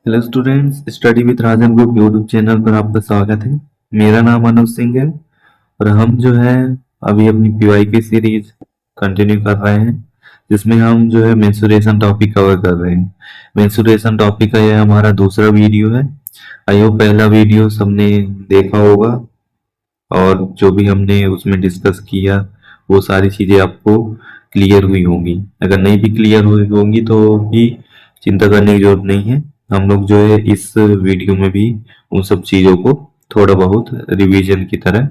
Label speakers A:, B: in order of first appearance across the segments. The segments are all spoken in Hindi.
A: Hello students, study with Rajan group YouTube channel पर आपका स्वागत है। मेरा नाम अनुज सिंह है और हम जो है अभी अपनी पीवाई की सीरीज कंटिन्यू कर रहे हैं, जिसमें हम जो है मेंसुरेशन टॉपिक कवर कर रहे हैं। मेंसुरेशन टॉपिक का यह हमारा दूसरा वीडियो है। आई होप पहला वीडियो सबने देखा होगा और जो भी हमने उसमें डिस्कस किया वो सारी चीज़ें आपको क्लियर हुई होंगी। अगर नहीं भी क्लियर हुई होंगी तो भी चिंता करने की जरूरत नहीं है। हम लोग जो है इस वीडियो में भी उन सब चीज़ों को थोड़ा बहुत रिवीजन की तरह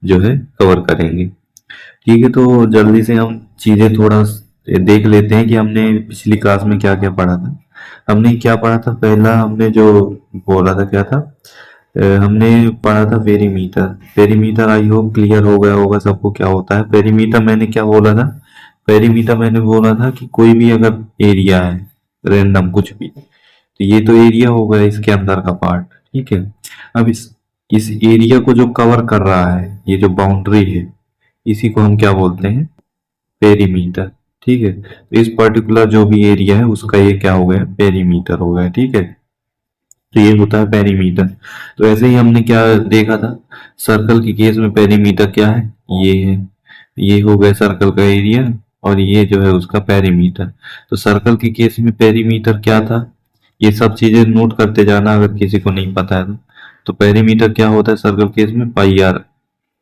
A: जो है कवर करेंगे। ठीक है, तो जल्दी से हम चीज़ें थोड़ा देख लेते हैं कि हमने पिछली क्लास में क्या क्या पढ़ा था। हमने क्या पढ़ा था, पहला हमने जो बोला था क्या था, हमने पढ़ा था perimeter. Perimeter I hope clear हो गया होगा सबको क्या होता है। पेरीमीटर मैंने क्या बोला था, पेरीमीटर मैंने बोला था कि कोई भी अगर एरिया है रैंडम कुछ भी, तो ये तो एरिया हो गया इसके अंदर का पार्ट। ठीक है, अब इस एरिया को जो कवर कर रहा है, ये जो बाउंड्री है, इसी को हम क्या बोलते हैं, पेरीमीटर। ठीक है, तो इस पर्टिकुलर जो भी एरिया है उसका ये क्या हो गया, पेरीमीटर हो गया। ठीक है, तो ये होता है पेरीमीटर। तो ऐसे ही हमने क्या देखा था, सर्कल के केस में पेरीमीटर क्या है, ये है, ये हो गया सर्कल का एरिया और ये जो है उसका पेरीमीटर। तो सर्कल के केस में पेरीमीटर क्या था, ये सब चीजें नोट करते जाना अगर किसी को नहीं पता है तो पेरीमीटर क्या होता है सर्कल केस में, पाई आर,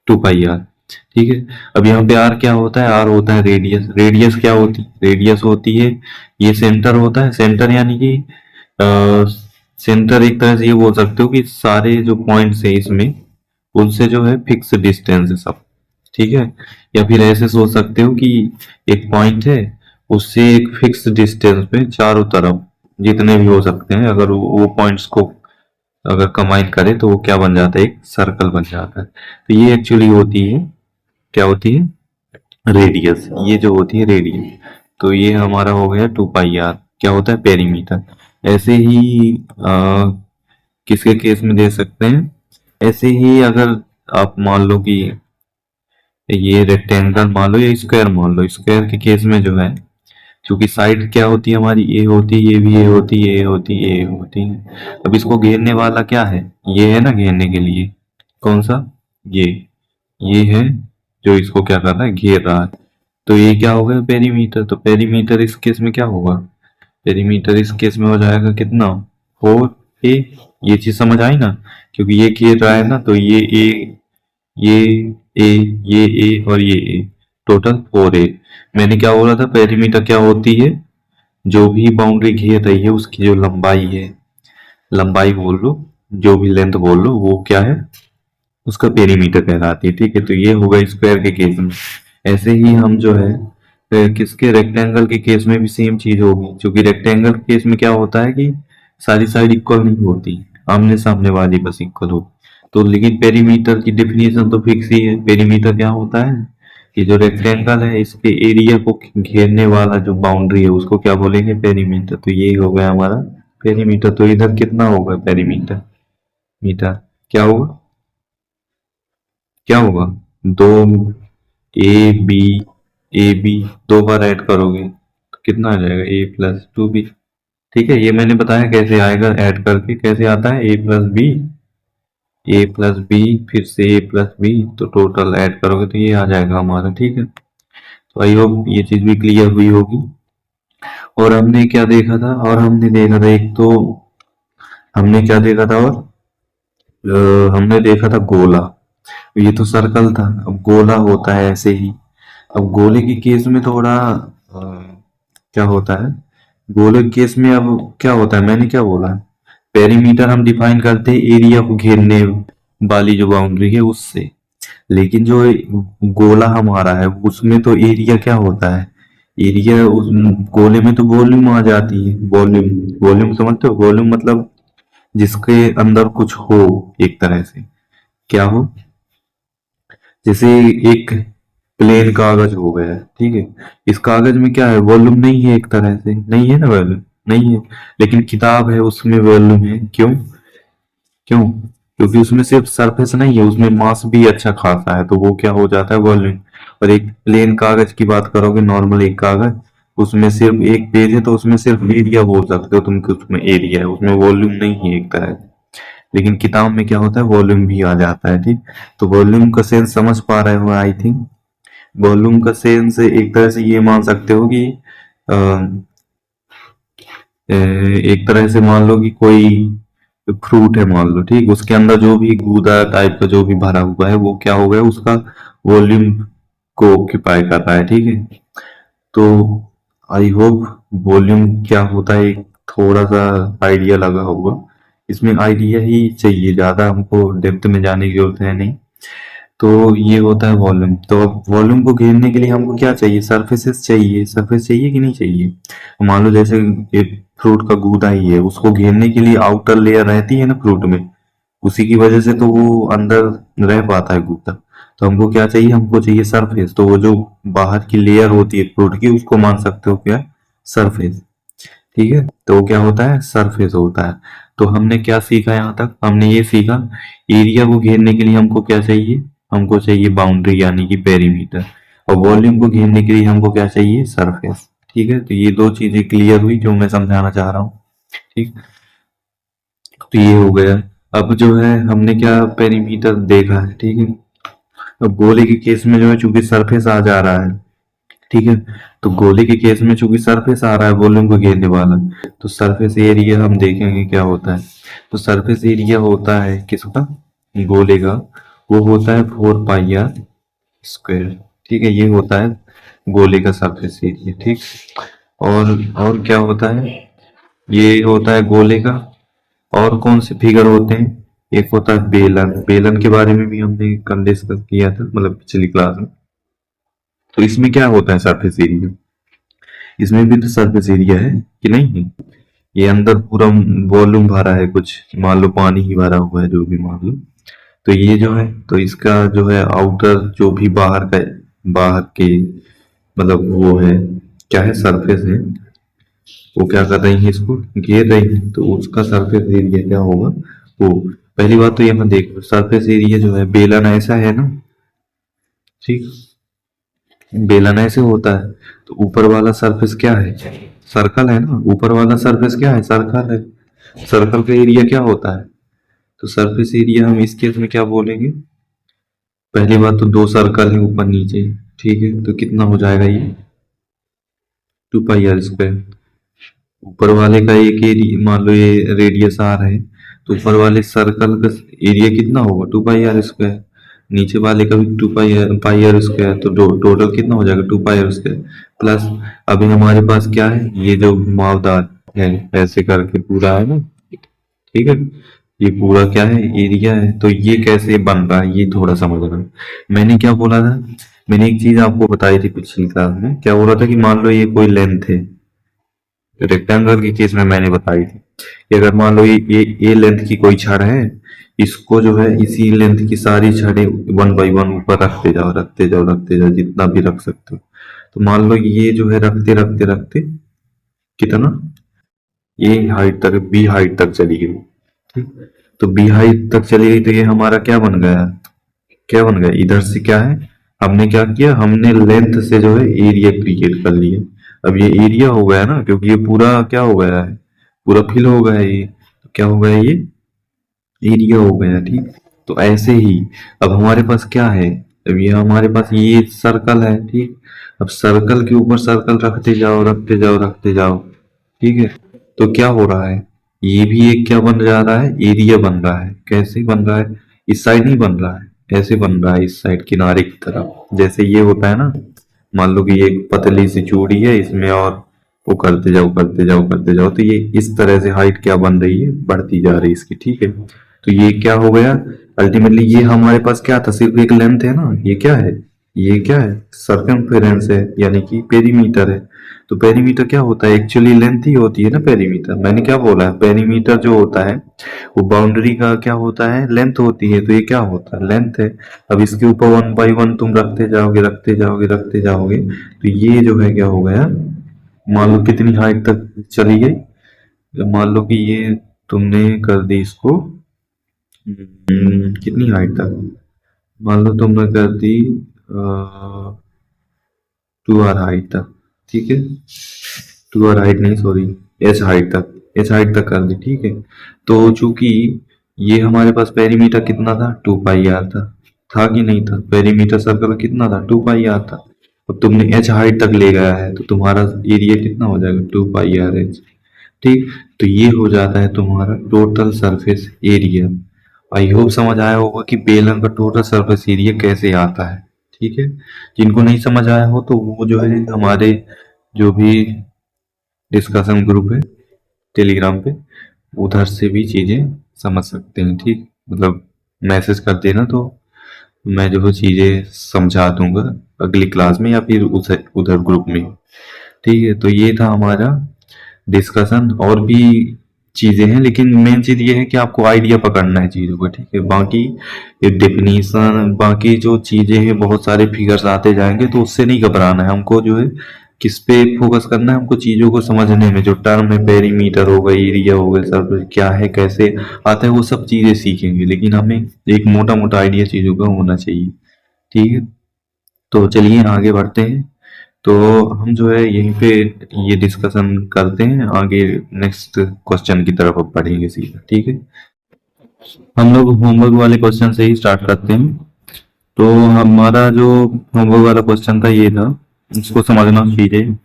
A: 2 पाई आर। ठीक है, अब यहाँ पे आर क्या होता है, आर होता है रेडियस। रेडियस क्या होती है, रेडियस होती है, ये सेंटर होता है। सेंटर यानी कि सेंटर एक तरह से ये बोल सकते हो कि सारे जो पॉइंट्स है इसमें उनसे जो है फिक्स डिस्टेंस है सब। ठीक है, या फिर ऐसे सोच सकते हो कि एक पॉइंट है, उससे एक फिक्स डिस्टेंस पे चारों तरफ जितने भी हो सकते हैं, अगर वो पॉइंट्स को अगर कंबाइन करे तो वो क्या बन जाता है, एक सर्कल बन जाता है। तो ये एक्चुअली होती है, क्या होती है, रेडियस। ये जो होती है रेडियस। तो ये हमारा हो गया 2 पाई आर, क्या होता है, पेरीमीटर। ऐसे ही किसके केस में दे सकते हैं, ऐसे ही अगर आप मान लो कि ये रेक्टेंगल मान लो या स्क्वायर मान लो, स्क्वायर के केस में जो है, क्योंकि साइड क्या होती है हमारी, ए होती है, ये भी ए होती है, ए होती है, ए होती है। अब इसको घेरने वाला क्या है, ये है ना घेरने के लिए, कौन सा, ये है जो इसको क्या कर रहा है, घेर रहा है। तो ये क्या होगा, पेरीमीटर। तो पेरीमीटर इस केस में क्या होगा, पेरीमीटर इस केस में हो जाएगा कितना, 4 ए। ये चीज समझ आई ना, क्योंकि ये घेर रहा है ना, तो ये ए, ये ए और ये ए, टोटल 4 ए। मैंने क्या बोला था, पेरीमीटर क्या होती है, जो भी बाउंड्री घेर रही है उसकी जो लंबाई है, लंबाई बोल लो, जो भी लेंथ बोल लो, वो क्या है, उसका पेरीमीटर कहलाती है। ठीक है, तो ये होगा स्क्वायर के केस में। ऐसे ही हम जो है किसके, रेक्टेंगल के केस में भी सेम चीज होगी, क्योंकि रेक्टेंगल के केस में क्या होता है कि सारी साइड इक्वल नहीं होती, आमने सामने वाली बस इक्वल होती। तो लेकिन पेरीमीटर की डेफिनेशन तो फिक्स ही है। पेरीमीटर क्या होता है कि जो रेक्टेंगल है इसके एरिया को घेरने वाला जो बाउंड्री है उसको क्या बोलेंगे, पेरीमीटर। तो ये हो गया हमारा पेरीमीटर। तो इधर कितना होगा पेरीमीटर, मीटर क्या होगा, क्या होगा, दो, ए बी 2 बार ऐड करोगे तो कितना आ जाएगा, a+2b। ठीक है, ये मैंने बताया कैसे आएगा, ऐड करके कैसे आता है, a+b फिर से a+b, तो टोटल ऐड करोगे तो ये आ जाएगा हमारा। ठीक है, तो आई होप ये चीज भी क्लियर हुई होगी। और हमने क्या देखा था, और हमने देखा था एक तो, हमने क्या देखा था, और हमने देखा था गोला। ये तो सर्कल था, अब गोला होता है ऐसे ही। अब गोले के केस में थोड़ा क्या होता है, गोले के केस में अब क्या होता है, मैंने क्या बोला, पेरीमीटर हम डिफाइन करते हैं एरिया को घेरने वाली जो बाउंड्री है उससे। लेकिन जो गोला हमारा है उसमें तो एरिया क्या होता है, एरिया उस गोले में तो वॉल्यूम आ जाती है। वॉल्यूम, वॉल्यूम समझते हो, वॉल्यूम मतलब जिसके अंदर कुछ हो, एक तरह से क्या हो, जैसे एक प्लेन कागज हो गया। ठीक है, इस कागज में क्या है, वॉल्यूम नहीं है, एक तरह से नहीं है ना, वॉल्यूम नहीं है। लेकिन किताब है उसमें वॉल्यूम है, क्यों, क्यों, क्योंकि उसमें सिर्फ सरफेस नहीं है, उसमें मास भी अच्छा खासा है, तो वो क्या हो जाता है, वॉल्यूम। और एक प्लेन कागज की बात करोगे, नॉर्मल एक कागज, उसमें सिर्फ एक पेज है, तो उसमें सिर्फ एरिया बोल सकते हो तुम कि उसमें एरिया है, उसमें वॉल्यूम नहीं है एक तरह से। लेकिन किताब में क्या होता है, वॉल्यूम भी आ जाता है, ठीक। तो वॉल्यूम का सेंस समझ पा रहे हो आई थिंक। वॉल्यूम का सेंस एक तरह से ये मान सकते हो कि अ, एक तरह से मान लो कि कोई फ्रूट है मान लो, ठीक, उसके अंदर जो भी गूदा टाइप का जो भी भरा हुआ है वो क्या हो गया, उसका वॉल्यूम को ऑक्यूपाई कर रहा है, ठीक है। तो आई होप वॉल्यूम क्या होता है एक थोड़ा सा आइडिया लगा होगा। इसमें आइडिया ही चाहिए, ज़्यादा हमको डेप्थ में जाने की जरूरत है नहीं। तो ये होता है वॉल्यूम। तो अब वॉल्यूम को घेरने के लिए हमको क्या चाहिए, सरफेसेस चाहिए। सरफेस चाहिए कि नहीं चाहिए। मान लो जैसे ये फ्रूट का गूदा ही है, उसको घेरने के लिए आउटर लेयर रहती है ना फ्रूट में, उसी की वजह से तो वो अंदर रह पाता है गूदा। तो हमको क्या चाहिए, हमको चाहिए सरफेस। तो वो जो बाहर की लेयर होती है फ्रूट की, उसको मान सकते हो क्या, सरफेस, ठीक है। तो वो क्या होता है, सरफेस होता है। तो हमने क्या सीखा, यहाँ तक हमने ये सीखा, एरिया को घेरने के लिए हमको क्या चाहिए, हमको चाहिए बाउंड्री यानी कि पेरीमीटर। और वॉल्यूम को घेरने के लिए हमको क्या चाहिए, सरफेस, ठीक है। तो ये दो चीजें क्लियर हुई जो मैं समझाना चाह रहा हूँ, ठीक। तो ये हो गया। अब जो है हमने क्या पेरीमीटर देखा है, ठीक है। अब गोले के केस में जो है चूंकि सरफेस आ जा रहा है, ठीक है। तो गोले के केस में चूंकि सरफेस आ रहा है वॉल्यूम को घेरने वाला, तो सरफेस एरिया हम देखेंगे क्या होता है। तो सरफेस एरिया होता है किसका, गोले का, वो होता है 4 पाई आर स्क्वायर, ठीक है। ये होता है गोले का सरफेस एरिया, ठीक। और क्या होता है, ये होता है गोले का। और कौन से फिगर होते हैं, एक होता है बेलन। बेलन के बारे में भी हमने कल डिस्कस किया था, मतलब पिछली क्लास में। तो इसमें क्या होता है सरफेस एरिया, इसमें भी तो सरफेस एरिया है कि नहीं है। ये अंदर पूरा वॉल्यूम भरा है, कुछ मान लो पानी ही भरा हुआ है, जो भी मान लो। तो ये जो है, तो इसका जो है आउटर जो भी बाहर का, बाहर के मतलब वो है, क्या है, सरफेस है, वो क्या कर रही है, इसको घेर रही है। तो उसका सरफेस एरिया क्या होगा, वो। पहली बात तो यहाँ देखो, सरफेस एरिया जो है बेलन ऐसा है ना, ठीक। बेलन ऐसे होता है। तो ऊपर वाला सरफेस क्या है, सर्कल है ना। ऊपर वाला सरफेस क्या है, सर्कल है। सर्कल का एरिया क्या होता है, तो सरफेस एरिया हम इस केस में क्या बोलेंगे, पहली बात तो दो सर्कल है ऊपर नीचे, ठीक है। तो कितना हो जाएगा ये, 2 पाई आर स्क्वायर। ऊपर वाले का एक एरिया मान लो ये रेडियस आर है, तो ऊपर वाले सर्कल का एरिया कितना होगा, 2 पाई आर स्क्वायर। नीचे वाले का भी 2 पाई आर स्क्वायर। तो टोटल कितना हो जाएगा, 2 पाई आर स्क्वायर प्लस। अभी हमारे पास क्या है, ये जो घुमावदार है ऐसे करके पूरा है ना, ठीक है। ये पूरा क्या है, एरिया है। तो ये कैसे बन रहा है, ये थोड़ा समझना। मैंने क्या बोला था, मैंने एक चीज आपको बताई थी पिछली क्लास में, क्या बोला था कि मान लो ये कोई लेंथ है, रेक्टेंगल के केस में मैंने बताई थी कि अगर मान लो ये लेंथ की कोई छड़ है, इसको जो है इसी लेंथ की सारी छड़ें 1 बाई 1 ऊपर रखते जाओ, रखते जाओ, रखते जाओ, जितना भी रख सकते हो। तो मान लो ये जो है रखते रखते रखते कितना, ये हाइट तक, बी हाइट तक चली गई, ठीक। तो बी हाइट तक चली गई, तो ये हमारा क्या बन गया, क्या बन गया, इधर से क्या है, हमने क्या किया, हमने लेंथ से जो है एरिया क्रिएट कर लिया। अब ये एरिया हो गया ना, क्योंकि ये पूरा क्या हो गया है, पूरा फिल हो गया है ये। तो क्या हो गया, ये एरिया हो गया, ठीक। तो ऐसे ही अब हमारे पास क्या है, अब ये हमारे पास ये सर्कल है, ठीक। अब सर्कल के ऊपर सर्कल रखते जाओ, रखते जाओ, रखते जाओ, ठीक है। तो क्या हो रहा है, ये भी एक क्या बन जा रहा है, एरिया बन रहा है। कैसे बन रहा है, इस साइड नहीं बन रहा है, ऐसे बन रहा है, इस साइड किनारे की तरफ, जैसे ये होता है ना। मान लो कि ये एक पतली सी चूड़ी है इसमें, और वो करते जाओ, करते जाओ, करते जाओ, तो ये इस तरह से हाइट क्या बन रही है, बढ़ती जा रही है इसकी, ठीक है। तो ये क्या हो गया, अल्टीमेटली ये हमारे पास क्या था, सिर्फ एक लेंथ है ना, ये क्या है, ये क्या है, सरकमफेरेंस है, यानी कि पेरीमीटर है। तो पेरीमीटर क्या होता है, एक्चुअली लेंथ ही होती है ना पेरीमीटर। मैंने क्या बोला है, पेरीमीटर जो होता है वो बाउंड्री का क्या होता है, लेंथ होती है। तो ये क्या होता है, लेंथ है। अब इसके ऊपर 1 बाई 1 तुम रखते जाओगे, रखते जाओगे, रखते जाओगे, तो ये जो है क्या हो गया, मान लो कितनी हाइट तक चली गई। तो मान लो कि ये तुमने कर दी इसको, कितनी हाइट तक, मान लो तुमने कर दी 2 आर हाइट तक, ठीक है, टू आर हाइट नहीं, सॉरी, एच हाइट तक, एच हाइट तक कर दी। ठीक है, तो चूंकि ये हमारे पास पेरीमीटर कितना था, 2 पाई आर था कि नहीं था? पेरीमीटर सर्कल कितना था, 2 पाई आर था। अब तुमने एच हाइट तक ले गया है तो तुम्हारा एरिया कितना हो जाएगा, 2 पाई आर एच। ठीक, तो ये हो जाता है तुम्हारा total surface area. I hope समझ आया होगा कि बेलन का टोटल सरफेस एरिया कैसे आता है। ठीक है, जिनको नहीं समझ आया हो तो वो जो है हमारे जो भी डिस्कशन ग्रुप है टेलीग्राम पे, उधर से भी चीजें समझ सकते हैं। ठीक, मतलब मैसेज कर देना तो मैं जो है चीजें समझा दूंगा अगली क्लास में या फिर उधर उधर ग्रुप में। ठीक है, तो ये था हमारा डिस्कशन। और भी चीजें हैं लेकिन मेन चीज ये है कि आपको आइडिया पकड़ना है चीजों को। ठीक है, बाकी डेफिनीशन, बाकी जो चीजें हैं, बहुत सारे फिगर्स आते जाएंगे तो उससे नहीं घबराना है हमको। जो है किस पे फोकस करना है हमको, चीजों को समझने में। जो टर्म है, पेरीमीटर हो गई, एरिया हो गया, सरफेस क्या है, कैसे आता है, वो सब चीजें सीखेंगे, लेकिन हमें एक मोटा मोटा आइडिया चीजों का होना चाहिए। ठीक है, तो चलिए आगे बढ़ते हैं। तो हम जो है यहीं पे ये डिस्कशन करते हैं, आगे नेक्स्ट क्वेश्चन की तरफ अब बढ़ेंगे सीधा। ठीक है, हम लोग होमवर्क वाले क्वेश्चन से ही स्टार्ट करते हैं। तो हमारा जो होमवर्क वाला क्वेश्चन था ये था, इसको समझना चाहिए।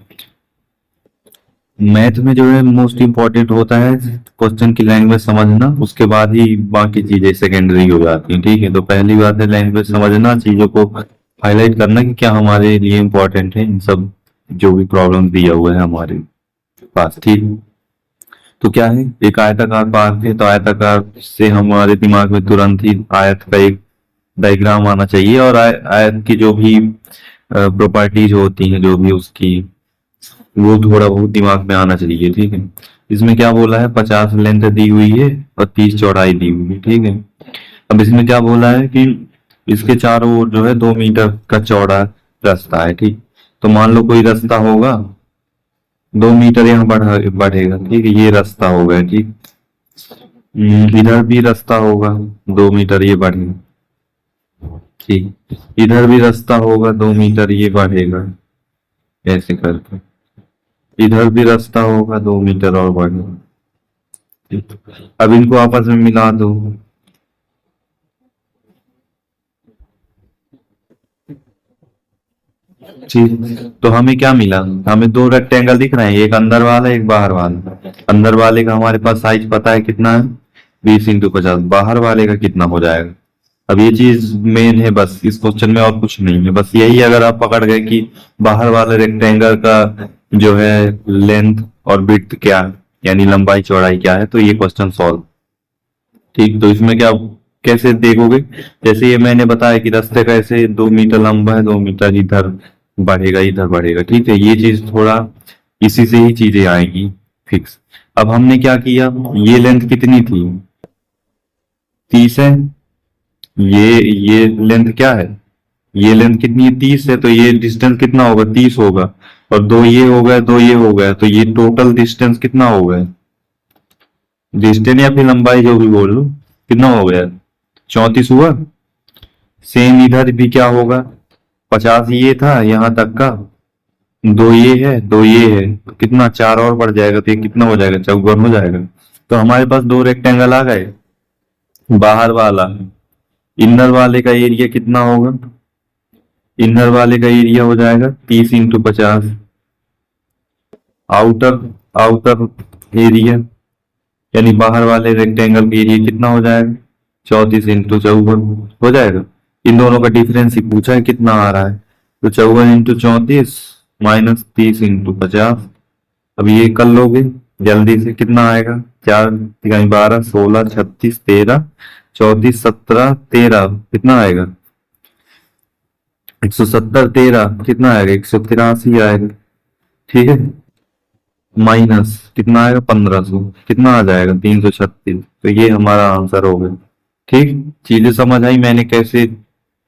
A: मैथ में जो है मोस्ट इम्पोर्टेंट होता है क्वेश्चन की लैंग्वेज समझना, उसके बाद ही बाकी चीजें सेकेंडरी हो जाती हैं। ठीक है, तो पहली बात है लैंग्वेज समझना, चीजों को हाईलाइट करना कि क्या हमारे लिए इम्पोर्टेंट है, इन सब जो भी प्रॉब्लम दिया हुआ है हमारे पास। ठीक, तो क्या है, एक आयताकार पार्क है, तो आयताकार से हमारे दिमाग में तुरंत ही आयत का एक डायग्राम आना चाहिए, और आयत की जो भी प्रॉपर्टीज होती हैं, जो भी उसकी, वो थोड़ा बहुत दिमाग में आना चाहिए। ठीक है, इसमें क्या बोला है, 50 लेंथ दी हुई है और 30 चौड़ाई दी हुई है। ठीक है, अब इसमें क्या बोला है कि इसके चारों ओर जो है 2 मीटर का चौड़ा रास्ता है। ठीक, तो मान लो कोई रास्ता होगा, 2 मीटर यहाँ बढ़ेगा। ठीक है, ये रास्ता होगा। ठीक, इधर भी रास्ता होगा, 2 मीटर ये बढ़ेगा। ठीक, इधर भी रास्ता होगा, 2 मीटर ये बढ़ेगा, ऐसे करके। इधर भी रास्ता होगा, 2 मीटर और बढ़ेगा। ठीक, अब इनको आपस में मिला दो। ठीक, तो हमें क्या मिला, हमें 2 रेक्टेंगल दिख रहे हैं, एक अंदर वाला एक बाहर वाला। अंदर वाले का हमारे पास साइज पता है कितना है, 20x50। बाहर वाले का कितना हो जाएगा। अब ये चीज मेन है, बस इस क्वेश्चन में और कुछ नहीं है, बस यही अगर आप पकड़ गए कि बाहर वाले रेक्टेंगल का जो है लेंथ और विड्थ क्या है, यानी लंबाई चौड़ाई क्या है, तो ये क्वेश्चन सॉल्व। ठीक, तो इसमें क्या, कैसे देखोगे, जैसे ये मैंने बताया कि रास्ते का ऐसे 2 मीटर लंबा है, 2 मीटर इधर बढ़ेगा, इधर बढ़ेगा। ठीक है, ये चीज थोड़ा इसी से ही चीजें आएगी फिक्स। अब हमने क्या किया, ये लेंथ कितनी थी, 30 है। ये लेंथ क्या है, ये लेंथ कितनी है, 30 है, तो ये डिस्टेंस कितना होगा, 30 होगा। और दो ये हो गया, दो ये हो गया, तो ये टोटल डिस्टेंस कितना हो गया, डिस्टेंस या फिर लंबाई जो भी बोल लो, कितना हो गया, 34 हुआ। सेम इधर भी क्या होगा, 50 ये था यहाँ तक का, दो ये है, दो ये है, तो कितना, 4 और बढ़ जाएगा, तो ये कितना हो जाएगा, 54 हो जाएगा। तो हमारे पास 2 रेक्टेंगल आ गए। बाहर वाला, इनर वाले का एरिया कितना होगा, इनर वाले का एरिया हो जाएगा 30x50। आउटर आउटर एरिया, यानी बाहर वाले रेक्टेंगल का एरिया कितना हो जाएगा, 34x54 हो जाएगा। इन दोनों का डिफरेंस ही पूछा है कितना आ रहा है, तो 54x34 माइनस 30x50। अब ये कर लोगे जल्दी से, कितना आएगा, 4×12 16 36 13 34 17 13, कितना आएगा, 170 13 कितना आएगा, 183 आएगा। ठीक है, माइनस कितना आएगा, 1500, कितना आ जाएगा, 336। तो ये हमारा आंसर हो गया। ठीक, चीजें समझ आई मैंने कैसे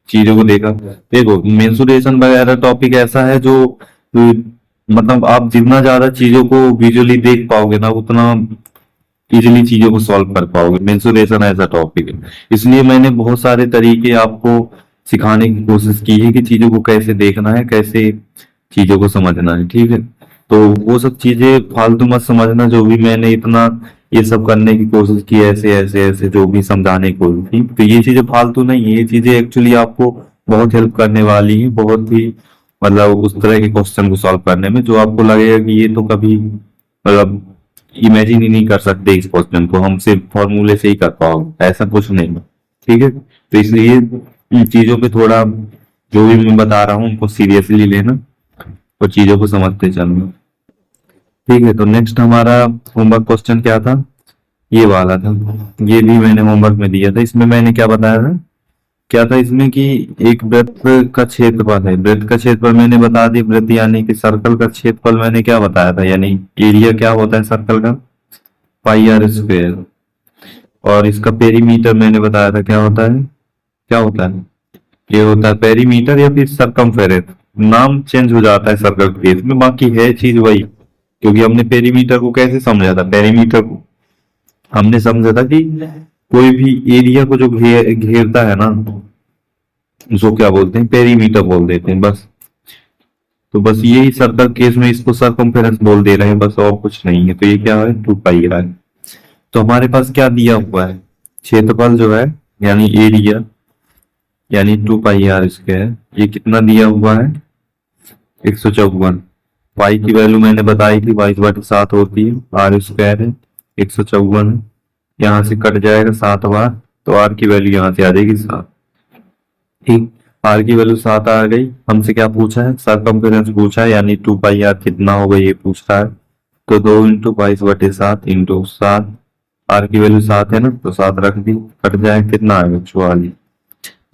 A: चीजों को देखा। देखो मेंसुरेशन वगैरह टॉपिक ऐसा है जो मतलब आप जितना ज्यादा चीजों को विजुअली देख पाओगे ना, उतना इजीली चीजों को सॉल्व कर पाओगे। मेंसुरेशन ऐसा टॉपिक है, इसलिए मैंने बहुत सारे तरीके आपको सिखाने की कोशिश की है कि चीजों को कैसे देखना है, कैसे चीजों को समझना है, ठीक है। तो वो सब चीजें फालतू मत समझना, जो भी मैंने इतना ये सब करने की कोशिश की, ऐसे ऐसे ऐसे जो भी समझाने की कोशिश की, तो ये चीजें फालतू नहीं है, ये चीजें एक्चुअली आपको बहुत हेल्प करने वाली है, बहुत ही मतलब उस तरह के क्वेश्चन को सॉल्व करने में जो आपको लगेगा कि ये तो कभी मतलब इमेजिन ही नहीं कर सकते, इस क्वेश्चन को हम सिर्फ फॉर्मूले से ही कर पाओगे, ऐसा कुछ नहीं है, ठीक है। तो इसलिए इन चीजों पे थोड़ा जो भी मैं बता रहा हूँ उनको सीरियसली लेना और चीजों को समझते चलना, ठीक है। तो नेक्स्ट हमारा होमवर्क क्वेश्चन क्या था, ये वाला था। ये भी मैंने होमवर्क में दिया था। इसमें मैंने क्या बताया था, क्या था इसमें कि एक वृत्त का क्षेत्रफल है, वृत्त का क्षेत्रफल मैंने बता दी, वृत्त यानी कि सर्कल का क्षेत्रफल मैंने क्या बताया था, यानी एरिया क्या होता है सर्कल का, पाई आर स्क्वायर। और इसका पेरीमीटर मैंने बताया था क्या होता है, क्या होता है, ये होता है पेरीमीटर या फिर सरकमफेरेंस, नाम चेंज हो जाता है सर्कल के केस में, बाकी है चीज वही। क्योंकि हमने पेरीमीटर को कैसे समझा था, पेरीमीटर को हमने समझा था कि कोई भी एरिया को जो घेरता है ना, उसको क्या बोलते हैं, पेरीमीटर बोल देते हैं बस। तो बस यही सर्कल केस में इसको सरकमफेरेंस बोल दे रहे हैं बस, और कुछ नहीं है। तो ये क्या है, 2 पाई आर। तो हमारे पास क्या दिया हुआ है, क्षेत्रफल जो है यानी एरिया यानी 2 पाई आर स्क्वायर, ये कितना दिया हुआ है, 154। पाई की वैल्यू मैंने बताई थी 22/7 होती है, आर स्क्वायर है 154 है, यहाँ से कट जाएगा 7 बार, तो आर की वैल्यू यहाँ से आ जाएगी 7, ठीक। आर की वैल्यू 7 आ गई। हमसे क्या पूछा है, सरकमफेरेंस पूछा है, यानी 2 पाई आर कितना होगा ये पूछ रहा है। तो 2 × 22/7 इंटू 7, आर की वैल्यू 7 है ना, तो 7 रख दी, कट जाए कितना आएगा 44।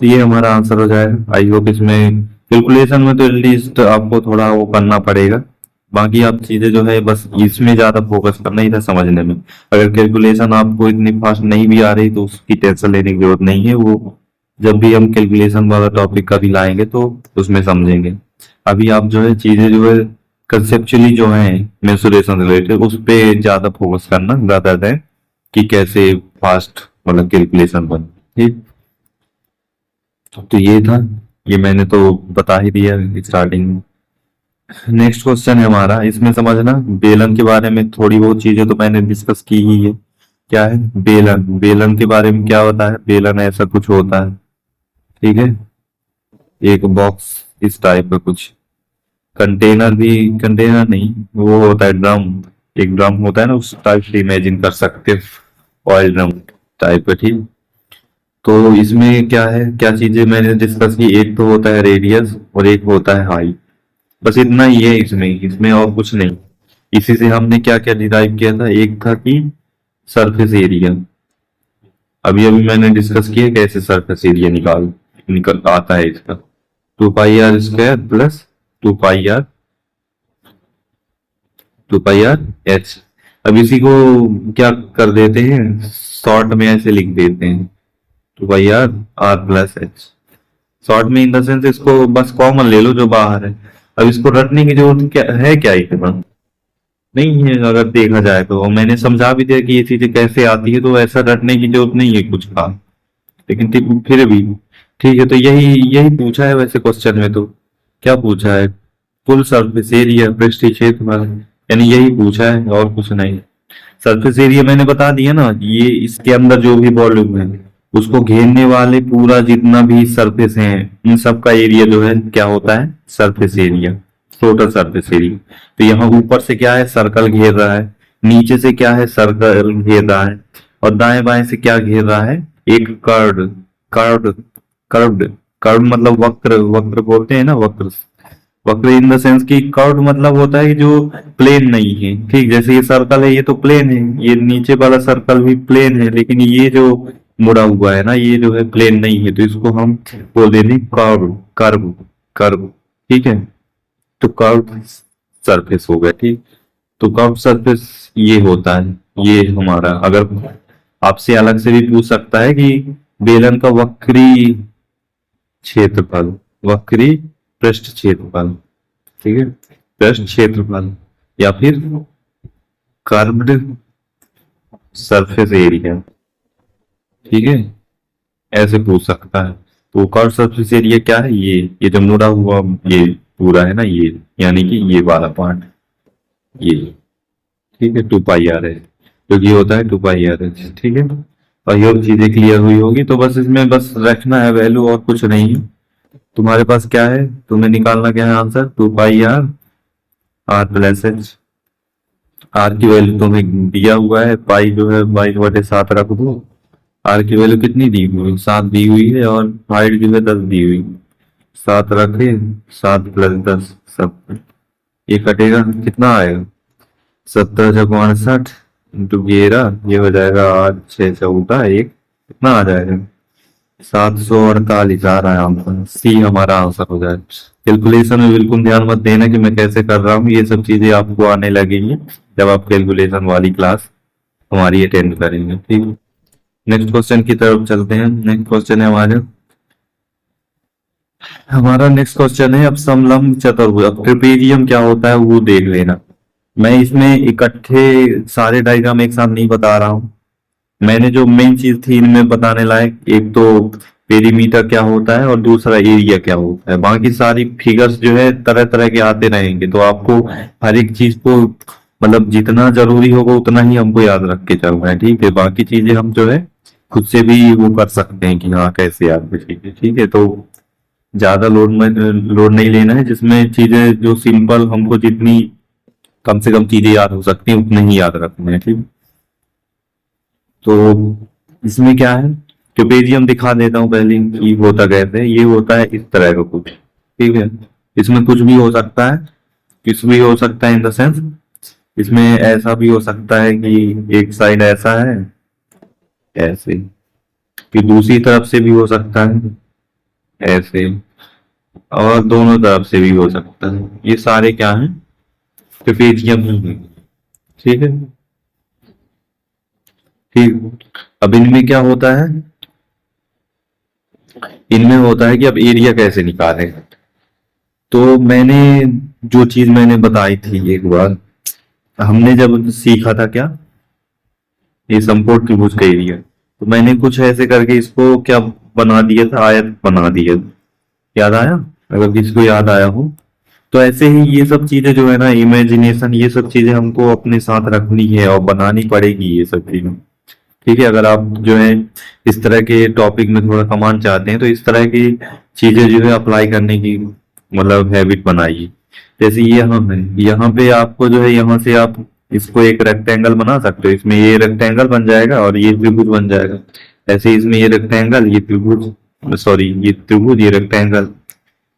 A: तो ये हमारा आंसर हो जाएगा। आई होप इसमें कैलकुलेशन में तो एटलीस्ट आपको थोड़ा वो करना पड़ेगा, बाकी आप चीजें जो है बस इसमें ज्यादा फोकस करना ही था समझने में। अगर कैलकुलेशन आपको इतनी फास्ट नहीं भी आ रही तो उसकी टेंशन लेने की जरूरत नहीं है, वो जब भी हम कैलकुलेशन वाला टॉपिक कभी लाएंगे तो उसमें समझेंगे। अभी आप जो है चीजें जो है कंसेप्चुअली जो है मेंसुरेशन रिलेटेड उस पे ज्यादा फोकस करना ज्यादा है कि कैसे फास्ट मतलब कैलकुलेशन बने, ठीक। तो ये था, ये मैंने तो बता ही दिया स्टार्टिंग में। नेक्स्ट क्वेश्चन है हमारा, इसमें समझना बेलन के बारे में थोड़ी बहुत चीजें तो मैंने डिस्कस की ही है। क्या है बेलन, बेलन के बारे में क्या होता है, बेलन ऐसा कुछ होता है, ठीक है, एक बॉक्स इस टाइप का कुछ, कंटेनर भी, कंटेनर नहीं वो होता है ड्रम, एक ड्रम होता है ना उस टाइप से इमेजिन कर सकते हो, ऑयल ड्रम टाइप का, ठीक। तो इसमें क्या है, क्या चीजें मैंने डिस्कस की, एक तो होता है रेडियस और एक होता है हाइट, बस इतना ही है इसमें, इसमें और कुछ नहीं। इसी से हमने क्या क्या डिराइव किया था, एक था कि सरफेस एरिया, अभी अभी मैंने डिस्कस किया कैसे सरफेस एरिया निकल आता है इसका, 2 pi R square plus 2 pi R, 2 pi R H. अब इसी को क्या कर देते हैं, शॉर्ट में ऐसे लिख देते हैं 2 pi R, R plus H, short में इन द सेंस इसको बस कॉमन ले लो जो बाहर है। अब इसको रटने की जरूरत क्या है, क्या इतना नहीं है अगर देखा जाए तो, और मैंने समझा भी दिया कि ये चीजें कैसे आती है, तो ऐसा रटने की जरूरत नहीं है कुछ खास, लेकिन फिर भी ठीक है। तो यही यही पूछा है वैसे क्वेश्चन में, तो क्या पूछा है, कुल सरफेस एरिया पृष्ठीय क्षेत्रफल, यानी यही पूछा है और कुछ नहीं। सरफेस एरिया मैंने बता दिया ना, ये इसके अंदर जो भी वॉल्यूम है उसको घेरने वाले पूरा जितना भी सरफेस है इन सब का एरिया जो है क्या होता है, surface area, total surface area. तो यहाँ ऊपर से क्या है, सर्कल घेर रहा है, नीचे से क्या है, सर्कल घेर रहा है, और दाएं बाएं से क्या घेर रहा है, एक कर्ड, कर्ड, कर्व्ड, कर्व मतलब वक्र, वक्र बोलते हैं ना वक्र, वक्र इन द सेंस की कर्व मतलब होता है जो प्लेन नहीं है, ठीक। जैसे ये सर्कल है ये तो प्लेन है, ये नीचे वाला सर्कल भी प्लेन है, लेकिन ये जो मुड़ा हुआ है ना ये जो है प्लेन नहीं है, तो इसको हम बोल देते हैं कर्व, कर्व, कर्व, ठीक है। तो कर्व सरफेस हो गया, ठीक। तो कर्व सरफेस ये होता है, ये हमारा, अगर आपसे अलग से भी पूछ सकता है कि बेलन का वक्री क्षेत्रफल, वक्री पृष्ठ क्षेत्रफल, ठीक है, पृष्ठ क्षेत्रफल, या फिर कर्व्ड सरफेस एरिया, ठीक है, ऐसे पूछ सकता है। तो कर्व सरफेस एरिया क्या है, ये जो मुड़ा हुआ ये पूरा है ना ये, यानी कि ये वाला पार्ट ये, ठीक है, 2 पाई आर है, जो कि होता है 2 पाई आर एच, ठीक है। और ये चीजें क्लियर हुई होगी, तो बस इसमें बस रखना है वैल्यू और कुछ नहीं है। तुम्हारे पास क्या है, तुम्हें निकालना क्या है answer, 2 pi R R plus H. R की वैल्यू तुम्हें दिया हुआ है, पाई जो है 22/7 रख दो। आर की वैल्यू कितनी दी हुई है, 7 दी हुई है, और हाइट जो है 10 दी हुई है। 7 रखे, 7 + 10 सब, ये कटेगा कितना आएगा, 17 × 62 इंटू 11, ये हो जाएगा 8 × 6 = 14, एक कितना आ जाएगा, 748 आ रहा है आंसर, सी हमारा आंसर हो जाए। कैलकुलेशन में बिल्कुल ध्यान मत देना कि मैं कैसे कर रहा हूँ, ये सब चीजें आपको आने लगेंगी जब आप कैलकुलेशन वाली क्लास हमारी अटेंड करेंगे, ठीक है। नेक्स्ट क्वेश्चन की तरफ चलते हैं। नेक्स्ट क्वेश्चन है हमारा नेक्स्ट क्वेश्चन है, अब समलंब चतुर्भुज, अब ट्रिपेजियम क्या होता है वो देख लेना। मैं इसमें इकट्ठे सारे डायग्राम एक साथ नहीं बता रहा हूँ, मैंने जो मेन चीज थी इनमें बताने लायक, एक तो पेरीमीटर क्या होता है और दूसरा एरिया क्या होता है, बाकी सारी फिगर्स जो है तरह तरह के आते रहेंगे, तो आपको हर एक चीज को मतलब जितना जरूरी होगा उतना ही हमको याद रख के चलना है, ठीक है। बाकी चीजें हम जो है खुद से भी वो कर सकते हैं कि हाँ कैसे याद रखेंगे, ठीक है। तो ज्यादा लोड में लोड नहीं लेना है, जिसमें चीजें जो सिंपल हमको जितनी कम से कम चीजें याद हो सकती हैं उतने ही याद रखने हैं, ठीक। तो इसमें क्या है, ट्यूपेरियम दिखा देता हूँ पहले कि होता कैसे है। ये होता है इस तरह का कुछ, ठीक है। इसमें कुछ भी हो सकता है, कुछ भी हो सकता है इन द सेंस, इसमें ऐसा भी हो सकता है कि एक साइड ऐसा है ऐसे, कि दूसरी तरफ से भी हो सकता है ऐसे, और दोनों तरफ से भी हो सकता है। ये सारे क्या हैं, ट्रेपेजियम, ठीक है। ठीक, अब इनमें क्या होता है, इनमें होता है कि अब एरिया कैसे निकालें। तो मैंने जो चीज मैंने बताई थी एक बार, हमने जब सीखा था क्या, ये समकोण त्रिभुज का एरिया, तो मैंने कुछ ऐसे करके इसको क्या बना दिया था, आयत बना दिया, याद आया, अगर किसी को याद आया हो। तो ऐसे ही ये सब चीजें जो है ना, इमेजिनेशन, ये सब चीजें हमको अपने साथ रखनी है और बनानी पड़ेगी ये सब चीजें, ठीक है। अगर आप जो है इस तरह के टॉपिक में थोड़ा कमांड चाहते हैं तो इस तरह की चीजें जो है अप्लाई करने की मतलब हैबिट बनाइए। जैसे ये यहाँ है, यहाँ पे आपको जो है यहाँ से आप इसको एक रेक्टेंगल बना सकते हो, इसमें ये रेक्टेंगल बन जाएगा और ये त्रिभुज बन जाएगा। ऐसे ही इसमें ये रेक्टेंगल, ये त्रिभुज, सॉरी ये त्रिभुज, ये रेक्टेंगल।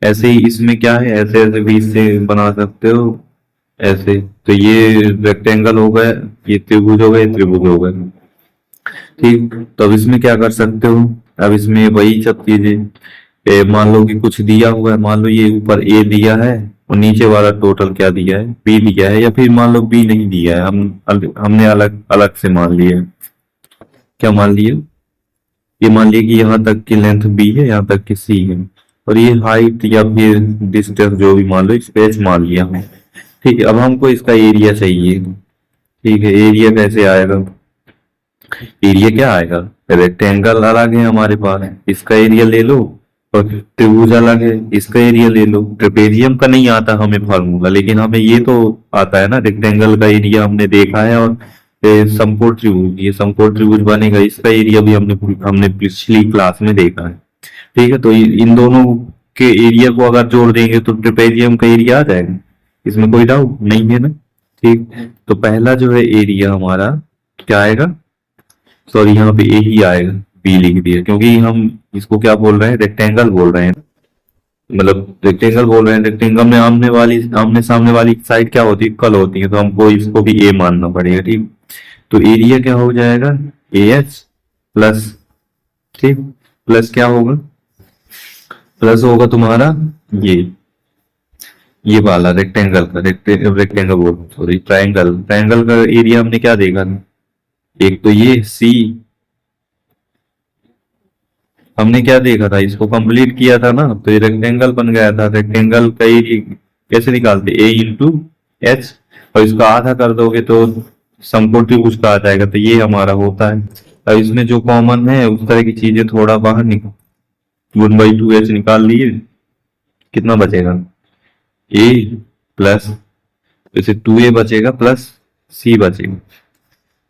A: ऐसे ही इसमें क्या है, ऐसे ऐसे बीच से बना सकते हो ऐसे, तो ये रेक्टेंगल हो गया, ये त्रिभुज हो गए, त्रिभुज हो गए, ठीक। तो अब इसमें क्या कर सकते हो, अब इसमें वही सब चीजें, मान लो कि कुछ दिया हुआ है, मान लो ये ऊपर ए दिया है और नीचे वाला टोटल क्या दिया है, बी दिया है, या फिर मान लो बी नहीं दिया है, हमने अलग अलग से मान लिया है। क्या मान लिया, ये मान लिया कि यहाँ तक की लेंथ बी है, यहाँ तक की सी है, और ये हाइट या फिर डिस्टेंस जो भी मान लो, स्पेस मान लिया हमने, ठीक है। अब हमको इसका एरिया चाहिए, ठीक है। एरिया कैसे आएगा, एरिया क्या आएगा, रेक्टेंगल अलग है हमारे पास, इसका एरिया ले लो, और त्रिभुज अलग है, इसका एरिया ले लो। ट्रेपेजियम का नहीं आता हमें फार्मूला, लेकिन हमें ये तो आता है ना, रेक्टेंगल का एरिया हमने देखा है, और समकोण त्रिभुज, ये समकोण त्रिभुज बनेगा, इसका एरिया भी हमने हमने पिछली क्लास में देखा है, ठीक है। तो इन दोनों के एरिया को अगर जोड़ देंगे तो ट्रेपेजियम का एरिया आ जाएगा, इसमें कोई डाउट नहीं है ना, ठीक। तो पहला जो है एरिया हमारा क्या आएगा, सॉरी यहाँ पे ए ही आएगा, बी लिख दिया, क्योंकि हम इसको क्या बोल रहे हैं, रेक्टेंगल बोल रहे हैं, मतलब रेक्टेंगल बोल रहे हैं, रेक्टेंगल में आमने सामने वाली साइड क्या होती है, इक्वल होती है, तो हमको इसको भी ए मानना पड़ेगा, ठीक। तो एरिया क्या हो जाएगा, ए एच प्लस, ठीक, प्लस क्या होगा, प्लस होगा तुम्हारा ये ये वाला रेक्टेंगल का, रेक्टेंगल बोल, सॉरी ट्रायंगल, ट्रायंगल का एरिया हमने क्या देखा था, एक तो ये सी, हमने क्या देखा था, इसको कंप्लीट किया था ना, तो ये रेक्टेंगल बन गया था। रेक्टेंगल का एरिया कैसे निकालते, ए इंटू एच, और इसका आधा कर दोगे तो समकोण त्रिभुज का आ जाएगा, तो ये हमारा होता है। अब इसमें जो कॉमन है उस तरह की चीजें थोड़ा बाहर निकाल, 1/2 एच निकाल लिए, कितना बचेगा, ए प्लस, इसे 2a बचेगा प्लस सी बचेगा।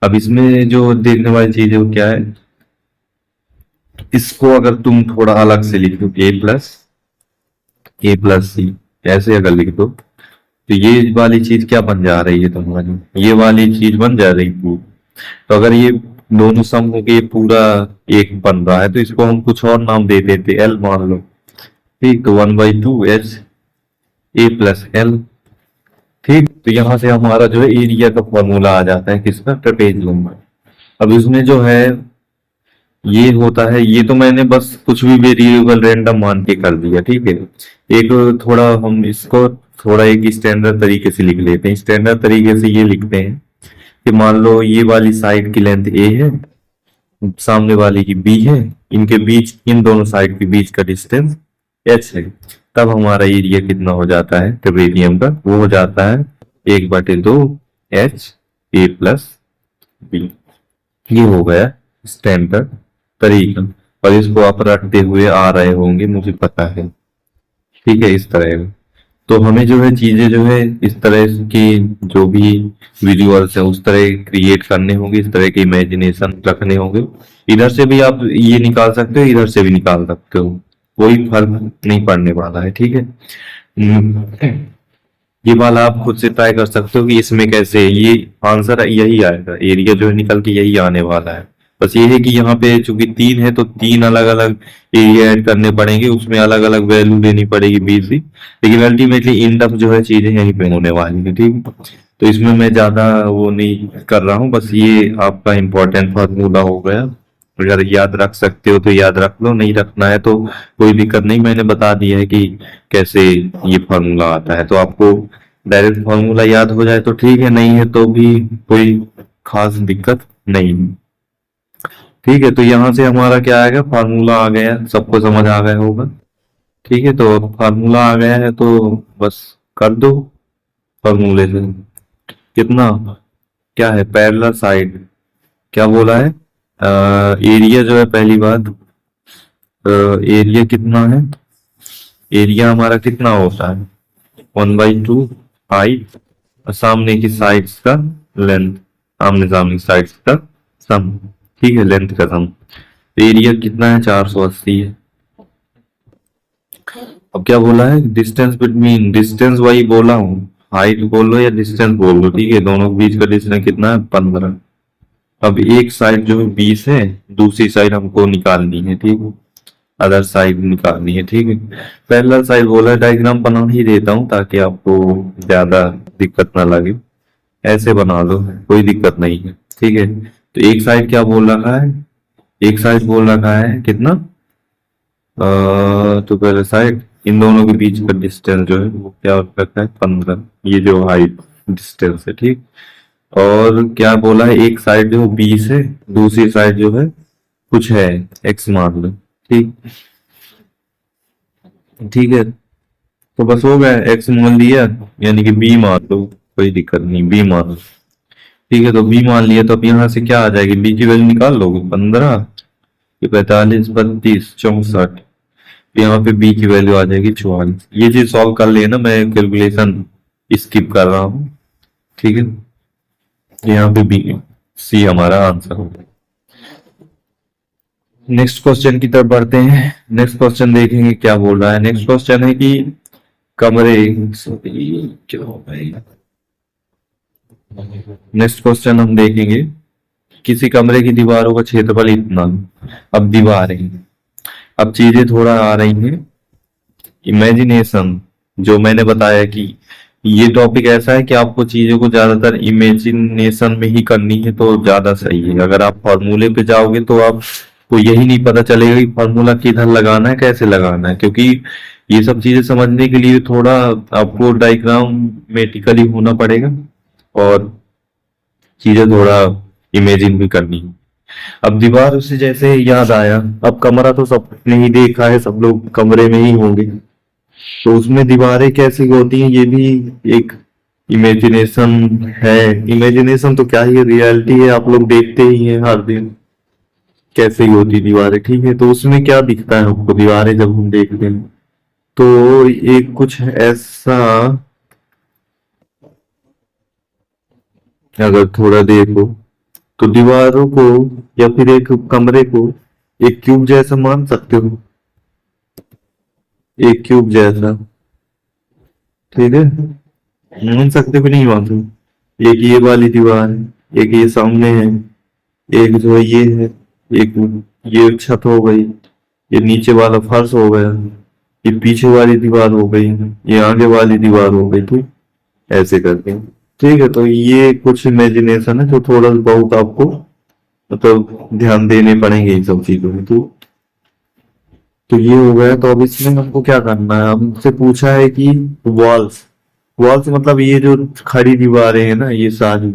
A: अब इसमें जो देखने वाली चीज है वो क्या है, इसको अगर तुम थोड़ा अलग से लिख दो, ए प्लस सी ऐसे अगर लिख दो, तो ये वाली चीज क्या बन जा रही है तुम्हारी, ये वाली चीज बन जा रही है। तो अगर ये दोनों सम होके ये पूरा एक बन रहा है तो इसको हम कुछ और नाम दे देते, एल मान लो, ठीक। तो 1/2 H ए प्लस एल, ठीक। तो यहां से हमारा जो है एरिया का फॉर्मूला आ जाता है किसका, ट्रेपेजियम का। अब इसमें जो है ये होता है, ये तो मैंने बस कुछ भी वेरिएबल रैंडम मान के कर दिया, ठीक है। एक थोड़ा हम इसको थोड़ा एक स्टैंडर्ड तरीके से लिख लेते हैं। स्टैंडर्ड तरीके से ये लिखते हैं कि मान लो ये वाली साइड की लेंथ ए है, सामने वाली की बी है, इनके बीच, इन दोनों साइड के बीच का डिस्टेंस एच है। तब हमारा एरिया कितना हो जाता है ट्रेपेजियम का, वो हो जाता है 1/2 H ए प्लस बी। ये हो गया स्टैंडर्ड तरीका, और इसको आप रखते हुए आ रहे होंगे मुझे पता है, ठीक है, इस तरह का। तो हमें जो है चीजें जो है इस तरह की जो भी विजुअल्स है उस तरह क्रिएट करने होंगे, इस तरह के इमेजिनेशन रखने होंगे। इधर से भी आप ये निकाल सकते हो, इधर से भी निकाल सकते हो, कोई फर्क नहीं पड़ने वाला है, ठीक है। ये वाला आप खुद से ट्राई कर सकते हो कि इसमें कैसे, ये आंसर यही आएगा, एरिया जो है निकल के यही आने वाला है। बस ये है कि यहाँ पे चूंकि 3 है तो 3 अलग अलग एरिया ऐड करने पड़ेंगे, उसमें अलग अलग वैल्यू देनी पड़ेगी बी सी, लेकिन अल्टीमेटली इन ऑफ जो है चीजें यहीं पे होने वाली है, ठीक। तो इसमें मैं ज्यादा वो नहीं कर रहा हूँ, बस ये आपका इम्पोर्टेंट फार्मूला हो गया। अगर याद रख सकते हो तो याद रख लो, नहीं रखना है तो कोई दिक्कत नहीं, मैंने बता दिया है कि कैसे ये फार्मूला आता है। तो आपको डायरेक्ट फार्मूला याद हो जाए तो ठीक है, नहीं है तो भी कोई खास दिक्कत नहीं, ठीक है। तो यहां से हमारा क्या आएगा, फार्मूला आ गया, सबको समझ आ गया होगा, ठीक है। तो फार्मूला आ गया है तो बस कर दो फार्मूले से। कितना, क्या है, पैरेलल साइड क्या बोला है, एरिया जो है, पहली बात एरिया कितना है, एरिया हमारा कितना होता है 1/2 पाई, और सामने की साइड्स का लेंथ, आमने सामने साइड्स का सम, ठीक है, लेंथ का सम। एरिया कितना है 480 है। अब क्या बोला है, डिस्टेंस बिटवीन, डिस्टेंस वही बोला हूँ, हाइट बोल लो या डिस्टेंस बोल लो, ठीक है, दोनों के बीच का डिस्टेंस कितना है 15। अब एक साइड जो है 20 है, दूसरी साइड हमको निकालनी है, ठीक है, अदर साइड निकालनी है, ठीक है। पैरेलल साइड बोला है, डायग्राम बना ही देता हूँ ताकि आपको ज्यादा दिक्कत ना लगे, ऐसे बना लो, कोई दिक्कत नहीं है, ठीक है। तो एक साइड क्या बोल रखा है, एक साइड बोल रखा है कितना, तो पहले साइड इन दोनों के बीच का डिस्टेंस जो है वो क्या रखा है 15, ये जो हाइट डिस्टेंस है, ठीक। और क्या बोला है, एक साइड जो 20 है, दूसरी साइड जो है कुछ है एक्स मान लो, ठीक, ठीक है। तो बस हो गया, एक्स मान लिया, यानी कि बी मान लो, कोई दिक्कत नहीं, बी मान लो, ठीक है। तो बी मान लिया, तो अब यहाँ से क्या आ जाएगी, बी की वैल्यू निकाल लोगे, 15, 45, 32, 64, यहाँ पे बी की वैल्यू आ जाएगी 44। ये चीज सॉल्व कर लेना, मैं कैलकुलेशन स्किप कर रहा हूँ, ठीक है। यहाँ पे बी सी हमारा आंसर होगा। नेक्स्ट क्वेश्चन की तरफ बढ़ते हैं। नेक्स्ट क्वेश्चन देखेंगे क्या बोल रहा है। नेक्स्ट क्वेश्चन है कि कमरे, क्या हो गया, नेक्स्ट क्वेश्चन हम देखेंगे, किसी कमरे की दीवारों का क्षेत्रफल इतना। अब दीवारें, अब चीजें थोड़ा आ रही हैं, इमेजिनेशन, जो मैंने बताया कि ये टॉपिक ऐसा है कि आपको चीजों को ज्यादातर इमेजिनेशन में ही करनी है तो ज्यादा सही है। अगर आप फॉर्मूले पे जाओगे तो आपको यही नहीं पता चलेगा कि फॉर्मूला किधर लगाना है, कैसे लगाना है, क्योंकि ये सब चीजें समझने के लिए थोड़ा आपको डायग्रामेटिकली होना पड़ेगा और चीजें थोड़ा इमेजिन भी करनी है। अब दीवार से जैसे याद आया, अब कमरा तो सबने ही देखा है, सब लोग कमरे में ही होंगे, तो उसमें दीवारें कैसी होती हैं ये भी एक इमेजिनेशन है। इमेजिनेशन तो क्या ही, रियलिटी है, आप लोग देखते ही हैं हर दिन कैसे ही होती दीवारें, ठीक है। तो उसमें क्या दिखता है आपको दीवारें जब हम देखते हैं, तो एक कुछ ऐसा, अगर थोड़ा देखो तो दीवारों को या फिर एक कमरे को एक क्यूब जैसा मान सकते हो, एक क्यूब जैसा। ठीक है, मान सकते हो कि नहीं मान सकते? एक ये वाली दीवार है, एक ये सामने है, एक जो है ये है, एक ये छत हो गई, ये नीचे वाला फर्श हो गया, ये पीछे वाली दीवार हो गई, ये आगे वाली दीवार हो गई। ठीक, ऐसे करके। ठीक है, तो ये कुछ इमेजिनेशन है जो थोड़ा बहुत आपको मतलब ध्यान देने पड़ेंगे इन सब चीजों में। तो ये हो गया। तो अब इसमें हमको क्या करना है, हमसे पूछा है कि वॉल्स, वॉल्स मतलब ये जो खड़ी दीवारें हैं ना, ये सारी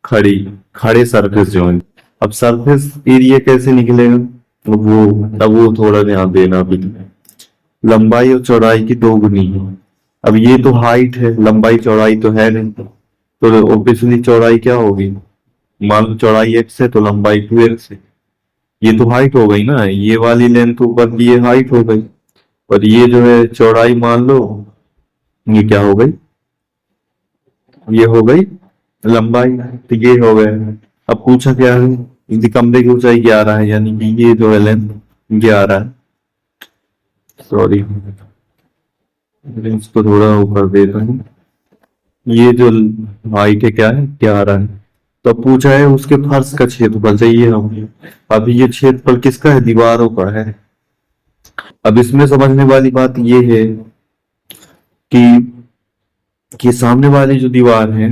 A: खड़ी खड़े सरफेस जो है। अब सरफेस एरिया कैसे निकलेगा, तो वो अब वो थोड़ा ध्यान देना अभी। लंबाई और चौड़ाई की दोगुनी है। अब ये तो हाइट है, लंबाई चौड़ाई तो है नहीं, तो ऑब्वियसली चौड़ाई क्या होगी, मान लो चौड़ाई x है तो लंबाई 2x है। ये तो हाइट हो गई ना, ये वाली लेंथ ऊपर की ये हाइट हो गई, और ये जो है चौड़ाई मान लो, ये क्या हो गई, ये हो गई लंबाई। तो ये हो गया। अब पूछा क्या है, यदि कमरे की ऊंचाई 11 है, यानी कि ये जो है लेंथ 11 है। सॉरी, इसको थोड़ा ऊपर देता हूँ। ये जो हाइट है क्या है, 11 है। तो पूछा है उसके फर्श का क्षेत्रफल चाहिए हमें। अभी ये क्षेत्रफल किसका है, दीवारों का है। अब इसमें समझने वाली बात ये है कि सामने वाली जो दीवार है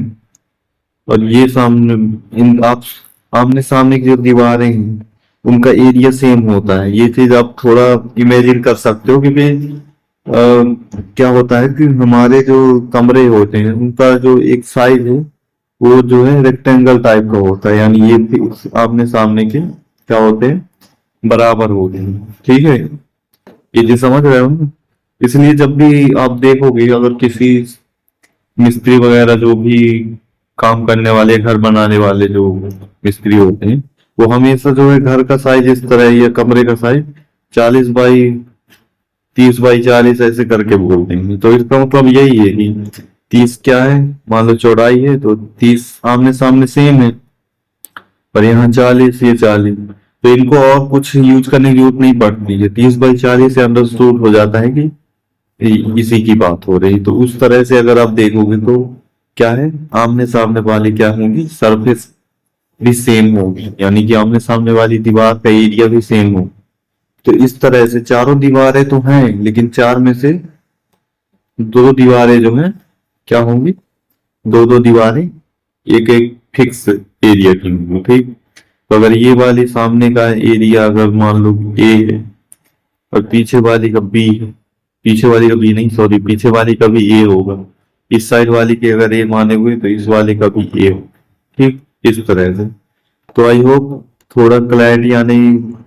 A: और ये सामने, इन आप आमने सामने की जो दीवारें हैं उनका एरिया सेम होता है। ये चीज आप थोड़ा इमेजिन कर सकते हो, क्योंकि क्या होता है कि हमारे जो कमरे होते हैं उनका जो एक साइज है वो जो है रेक्टेंगल टाइप का होता है, यानी ये भी आमने सामने के क्या होते हैं, बराबर होते हैं। ठीक है, ये चीज समझ रहे हो ना? इसलिए जब भी आप देखोगे, अगर किसी मिस्त्री वगैरह जो भी काम करने वाले, घर बनाने वाले जो मिस्त्री होते हैं, वो हमेशा जो है घर का साइज इस तरह, या कमरे का साइज 40 बाई 30 बाई 40 ऐसे करके बोल देंगे। तो इसका मतलब यही है कि 30 क्या है, मान लो चौड़ाई है तो 30 आमने सामने सेम है, पर यहाँ 40, ये 40। तो इनको और कुछ यूज करने की जरूरत नहीं पड़ती है, 30 बाई 40 से अंडरस्टूड हो जाता है कि इसी की बात हो रही। तो उस तरह से अगर आप देखोगे तो क्या है, आमने सामने वाली क्या होंगी, सरफेस भी सेम होगी, यानी कि आमने सामने वाली दीवार का एरिया भी सेम हो। तो इस तरह से चारों दीवारें तो हैं, लेकिन चार में से दो दीवारें जो हैं क्या होंगी, दो दो दीवारें एक एक फिक्स एरिया की होंगी। ठीक, तो अगर ये वाली सामने का एरिया अगर मान लो ए है और पीछे वाली का बी है, पीछे वाली का बी नहीं, सॉरी, पीछे वाली का भी ए होगा, इस साइड वाली के अगर ए माने हुए तो इस वाले का भी ए हो। ठीक, इस तरह से। तो आई होप थोड़ा क्लैरिटी आने,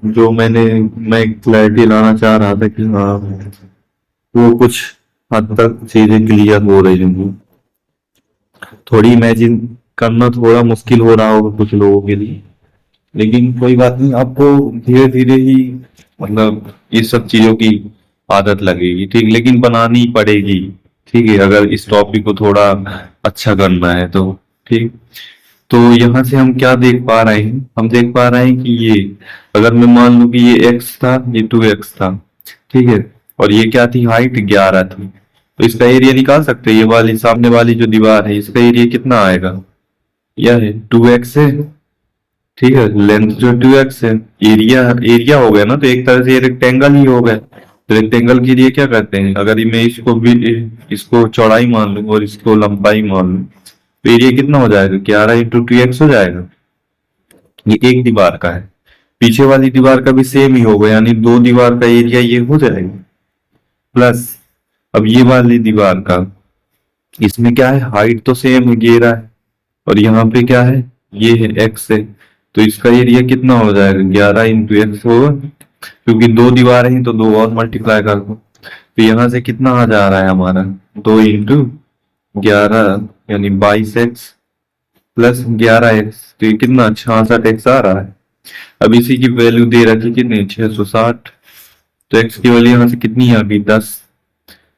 A: जो मैं क्लैरिटी लाना चाह रहा था कि हाँ वो कुछ हद तक चीजें क्लियर हो रही होंगी। थोड़ी इमेजिन करना थोड़ा मुश्किल हो रहा होगा कुछ लोगों के लिए, लेकिन कोई बात नहीं, आपको धीरे धीरे ही मतलब ये सब चीजों की आदत लगेगी। ठीक, लेकिन बनानी पड़ेगी। ठीक है, अगर इस टॉपिक को थोड़ा अच्छा करना है तो। ठीक, तो यहाँ से हम क्या देख पा रहे हैं, हम देख पा रहे हैं कि ये, अगर मैं मान लूं कि ये x था, ये 2x था। ठीक है, और ये क्या थी, हाइट 11 थी। तो इसका एरिया निकाल सकते हैं, ये वाली सामने वाली जो दीवार है इसका एरिया कितना आएगा, यह है 2x है। ठीक है, लेंथ जो 2x है, एरिया एरिया हो गया ना, तो एक तरह से ये रेक्टेंगल ही हो गया। तो रेक्टेंगल के लिए क्या करते हैं, अगर ये मैं इसको भी, इसको चौड़ाई मान लूं और इसको लंबाई मान लूं, तो एरिया कितना हो जाएगा, 11 × 2x हो जाएगा। ये एक दीवार का है, पीछे वाली दीवार का भी सेम ही होगा, यानी दो दीवार का एरिया ये हो जाएगा। प्लस अब ये वाली दीवार का, इसमें क्या है, हाइट तो सेम है 11 है, और यहाँ पे क्या है, ये है x है। तो इसका एरिया कितना हो जाएगा, 11 × x होगा, क्योंकि दो दीवारें हैं तो दो और मल्टीप्लाई कर दो। तो यहाँ से कितना आ जा रहा है हमारा, 2 × 11 यानी 22x प्लस 11x, तो ये कितना 66x आ रहा है। अब इसी की वैल्यू दे रखी कितनी, 660। तो x की वैल्यू यहाँ से कितनी आ गई, 10।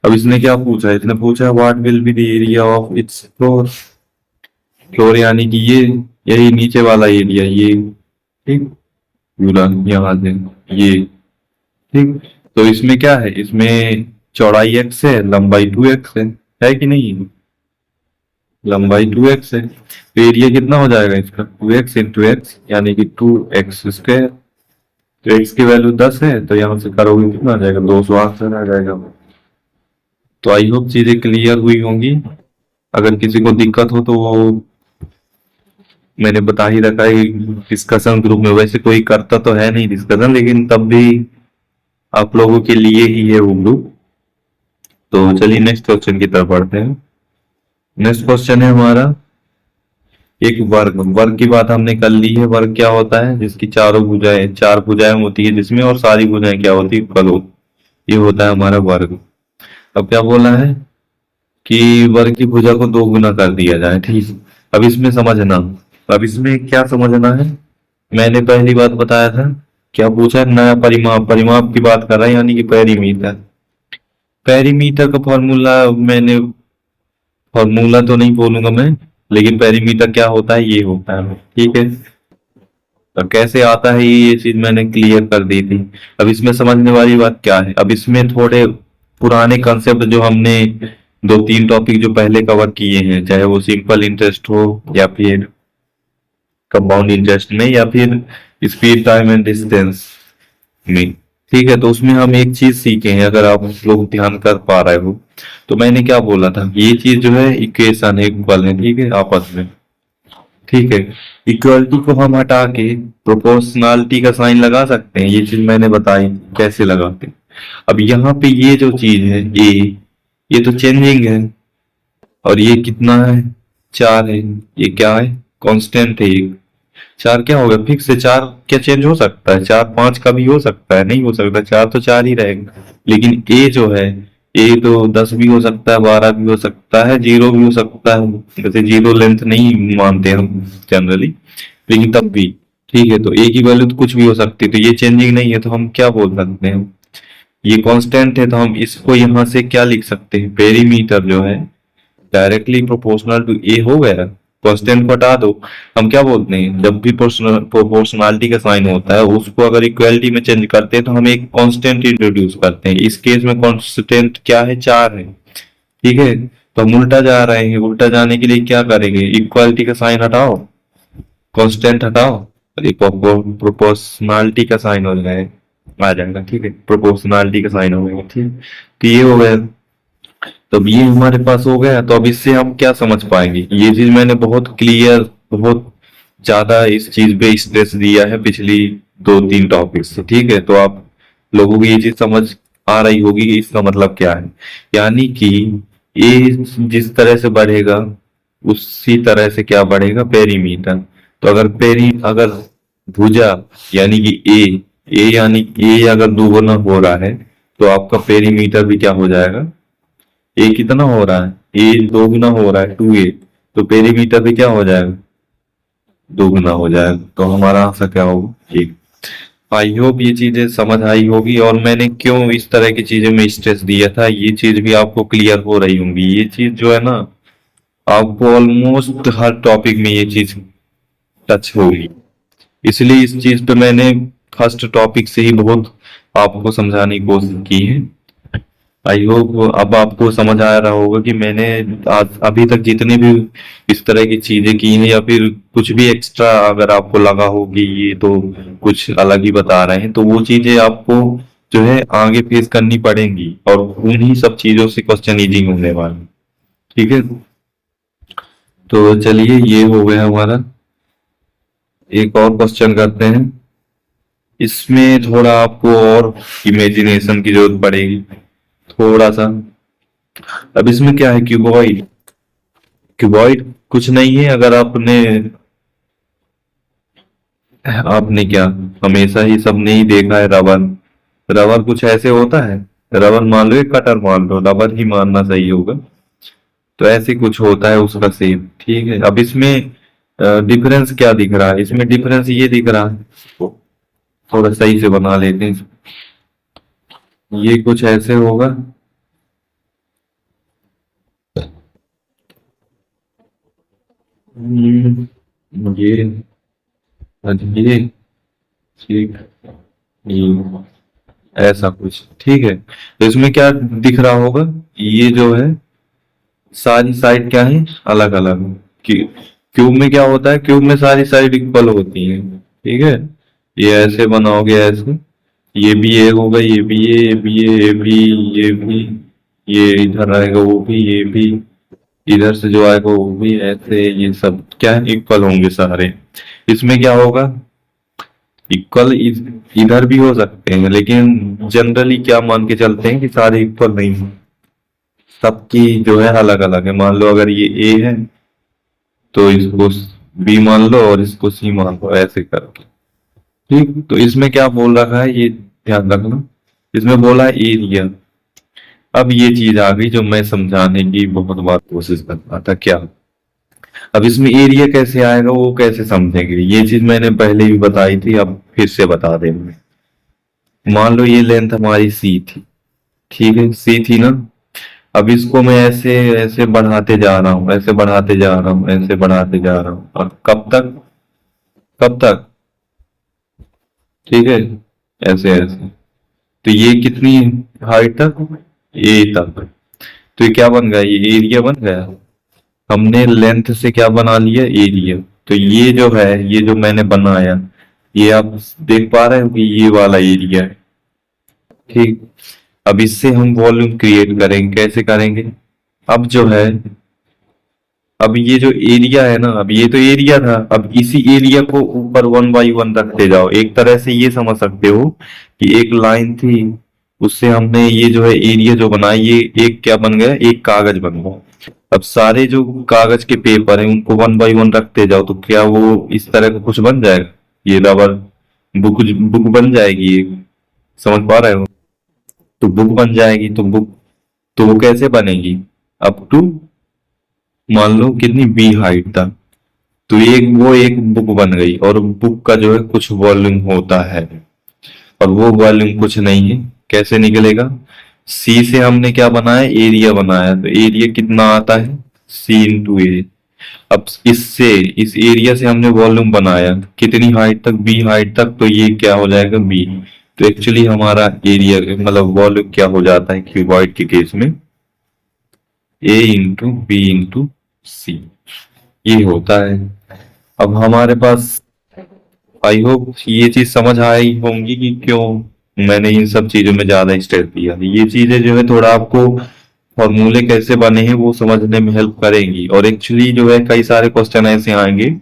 A: अब इसने क्या पूछा, इसने पूछा what will be the area of its floor. Floor यानी कि ये, यही नीचे वाला एरिया ये, ठीक, पूरा यहाँ से ये, ठीक। तो इसमें क्या है, इसमें चौड़ाई x है, लंबाई 2x है कि नहीं, लंबाई 2x है, तो एरिया कितना हो जाएगा इसका, 2x इंटू एक्स यानी कि 2x²। तो x की वैल्यू 10 है, तो यहाँ से करोगे कितना आ जाएगा, 208 आ जाएगा। तो आई होप चीजें क्लियर हुई होंगी। अगर किसी को दिक्कत हो तो वो मैंने बता ही रखा है डिस्कशन ग्रुप में, वैसे कोई करता तो है नहीं डिस्कशन, लेकिन तब भी आप लोगों के लिए ही है वो ग्रुप। तो चलिए नेक्स्ट क्वेश्चन की तरफ बढ़ते हैं। नेक्स्ट क्वेश्चन है हमारा एक वर्ग। वर्ग की बात हमने कर ली है। वर्ग क्या होता है, जिसकी चारों भुजाएं, चार भुजाएं होती है जिसमें, और सारी भुजाएं क्या होती है, इक्वल हो, ये होता है हमारा वर्ग। अब क्या बोला है कि वर्ग की भुजा को 2 गुना कर दिया जाए, ठीक। अब इसमें समझना, अब इसमें क्या समझना है, मैंने पहली बात बताया था, क्या पूछा है, नया परिमाप, परिमाप की बात कर रहा है यानी कि पेरीमीटर। पेरीमीटर का फॉर्मूला, मैंने फॉर्मूला तो नहीं बोलूंगा मैं, लेकिन पेरीमीटर क्या होता है ये होता है, ठीक है। तो कैसे आता है ये चीज मैंने क्लियर कर दी थी। अब इसमें समझने वाली बात क्या है, अब इसमें थोड़े पुराने कंसेप्ट जो हमने 2-3 टॉपिक जो पहले कवर किए हैं, चाहे वो सिंपल इंटरेस्ट हो या फिर कंपाउंड इंटरेस्ट में या फिर स्पीड टाइम एंड डिस्टेंस में, ठीक है। तो उसमें हम एक चीज सीखे हैं, अगर आप लोग ध्यान कर पा रहे हो, तो मैंने क्या बोला था, ये चीज जो है इक्वेशन है, इक्वल है, ठीक है, आपस में, ठीक है। इक्वलिटी को हम हटा के प्रोपोर्शनलिटी का साइन लगा सकते हैं, ये चीज मैंने बताई कैसे लगाते हैं। अब यहाँ पे ये जो चीज है ये तो चेंजिंग है, और ये कितना है, 4 है, ये क्या है, कांस्टेंट है। 4 क्या होगा, फिक्स है। 4 क्या चेंज हो सकता है, 4 5 का भी हो सकता है, नहीं हो सकता, 4 तो 4 ही रहेगा। लेकिन ए जो है, ए तो 10 भी हो सकता है, 12 भी हो सकता है, 0 भी हो सकता है, जैसे 0 लेंथ नहीं मानते हम जनरली, लेकिन तब भी ठीक है। तो ए की वैल्यू तो कुछ भी हो सकती है, तो ये चेंजिंग नहीं है, तो हम क्या बोल सकते हैं, ये कांस्टेंट है, तो हम इसको यहां से क्या लिख सकते हैं, पेरीमीटर जो है डायरेक्टली प्रोपोर्शनल टू ए हो गया। कांस्टेंट को हटा दो, हम क्या बोलते हैं, जब भी प्रोपोर्शनलिटी का साइन होता है उसको अगर इक्वलिटी में चेंज करते हैं तो हम एक कांस्टेंट इंट्रोड्यूस करते हैं। इस केस में कांस्टेंट क्या है, 4 है, ठीक है। तो हम उल्टा जा रहे हैं, उल्टा जाने के लिए क्या करेंगे, इक्वलिटी का साइन हटाओ, कांस्टेंट हटाओ, और प्रोपोर्शनलिटी का साइन हो जाएगा, आ जाएगा, ठीक है, प्रोपोर्शनलिटी का साइन हो गया, ठीक। तो ये हो गया, तो अब ये हमारे पास हो गया। तो अब इससे हम क्या समझ पाएंगे, ये चीज मैंने बहुत क्लियर, बहुत ज्यादा इस चीज पे स्ट्रेस दिया है पिछली 2-3 टॉपिक से, ठीक है। तो आप लोगों को ये चीज समझ आ रही होगी कि इसका मतलब क्या है, यानी कि ये जिस तरह से बढ़ेगा उसी तरह से क्या बढ़ेगा, पेरीमीटर। तो अगर भुजा यानी कि ए यानी ए अगर दुगुना हो रहा है, तो आपका पेरीमीटर भी क्या हो जाएगा, ए कितना हो रहा है, ए 2 गुना हो रहा है, 2a, तो पेरीमीटर भी क्या हो जाएगा, 2 गुना हो जाएगा। तो हमारा आंसर क्या होगा, 1। आई होप ये चीजें समझ आई होगी, और मैंने क्यों इस तरह की चीजें में स्ट्रेस दिया था ये चीज भी आपको क्लियर हो रही होंगी। ये चीज जो है ना, आपको ऑलमोस्ट हर टॉपिक में ये चीज टच होगी, इसलिए इस चीज पे मैंने फर्स्ट टॉपिक से ही बहुत आपको समझाने की कोशिश की है। आई होप अब आपको समझ आ रहा होगा कि मैंने आज अभी तक जितने भी इस तरह की चीजें की हैं, या फिर कुछ भी एक्स्ट्रा अगर आपको लगा हो कि ये तो कुछ अलग ही बता रहे हैं, तो वो चीजें आपको जो है आगे फेस करनी पड़ेंगी, और उन्हीं सब चीजों से क्वेश्चन इजी होने वाले, ठीक है। तो चलिए ये हो गया हमारा, एक और क्वेश्चन करते हैं। इसमें थोड़ा आपको और इमेजिनेशन की जरूरत पड़ेगी, थोड़ा सा। अब इसमें क्या है, क्यूबॉइड। क्यूबॉइड कुछ नहीं है, अगर आपने आपने क्या हमेशा ही सबने ही देखा है, रबर। रबर कुछ ऐसे होता है, रबर मान लो, एक कटर मान लो, रबर ही मानना सही होगा। तो ऐसे कुछ होता है उसका सेम, ठीक है। अब इसमें डिफरेंस क्या दिख रहा है, इसमें डिफरेंस ये दिख रहा है, थोड़ा सही से बना लेते हैं। ये कुछ ऐसे होगा, ये ये ठीक, ये ऐसा कुछ ठीक है। तो इसमें क्या दिख रहा होगा, ये जो है सारी साइड क्या है, अलग अलग। क्यूब में क्या होता है, क्यूब में सारी साइड इक्वल होती है, ठीक है। ये ऐसे बनाओगे ऐसे, ये भी ये होगा, ये भी ये भी ये भी ये भी, ये इधर आएगा वो भी, ये भी इधर से जो आएगा वो भी, ऐसे ये सब क्या है, इक्वल होंगे सारे। इसमें क्या होगा, इक्वल इधर भी हो सकते हैं, लेकिन जनरली क्या मान के चलते हैं कि सारे इक्वल नहीं है, सबकी जो है अलग अलग है। मान लो अगर ये ए है तो इसको बी मान लो और इसको सी मान लो, ऐसे करके। ठीक, तो इसमें क्या बोल रखा है ये ध्यान रखना, इसमें बोला है एरिया। अब ये चीज आ गई जो मैं समझाने की बहुत बार कोशिश कर रहा था, क्या अब इसमें एरिया कैसे आएगा, वो कैसे समझेंगे, ये चीज मैंने पहले भी बताई थी, अब फिर से बता देंगे। मान लो ये लेंथ हमारी सी थी, ठीक है, सी थी ना। अब इसको मैं ऐसे ऐसे बढ़ाते जा रहा हूँ, ऐसे बढ़ाते जा रहा हूँ, ऐसे बढ़ाते जा रहा हूँ, और कब तक, कब तक, ठीक है, ऐसे ऐसे। तो ये कितनी हाइट तक, ए तक। तो ये क्या बन गया, ये एरिया बन गया। हमने लेंथ से क्या बना लिया, एरिया। तो ये जो है, ये जो मैंने बनाया, ये आप देख पा रहे हो कि ये वाला एरिया है, ठीक। अब इससे हम वॉल्यूम क्रिएट करेंगे, कैसे करेंगे, अब जो है, अब ये जो एरिया है ना, अब ये तो एरिया था, अब इसी एरिया को ऊपर वन बाई वन रखते जाओ। एक तरह से ये समझ सकते हो कि एक लाइन थी, उससे हमने ये जो है एरिया जो बनाया, ये एक क्या बन गया, एक कागज बन गया। अब सारे जो कागज के पेपर हैं उनको वन बाई वन रखते जाओ, तो क्या वो इस तरह का कुछ बन जाएगा, ये रबर बुक, बुक बन जाएगी ये, समझ पा रहे हो। तो बुक बन जाएगी, तो बुक, तो वो कैसे बनेगी, अप टू मान लो कितनी बी हाइट तक। तो एक वो एक बुक बन गई, और बुक का जो है कुछ वॉल्यूम होता है, और वो वॉल्यूम कुछ नहीं है, कैसे निकलेगा, सी से हमने क्या बनाया, एरिया बनाया। तो एरिया कितना आता है, सी इंटू ए। अब इससे, इस एरिया से हमने वॉल्यूम बनाया कितनी हाइट तक, बी हाइट तक, तो ये क्या हो जाएगा, बी। तो एक्चुअली हमारा एरिया मतलब वॉल्यूम क्या हो जाता है क्यूबॉइड के केस में, ए इंटू बी इंटू सी, ये होता है। अब हमारे पास, आई होप ये चीज समझ आई होंगी कि क्यों मैंने इन सब चीजों में ज्यादा स्ट्रेस दिया। ये चीजें जो है थोड़ा आपको फॉर्मूले कैसे बने हैं वो समझने में हेल्प करेंगी। और एक्चुअली जो है कई सारे क्वेश्चन ऐसे आएंगे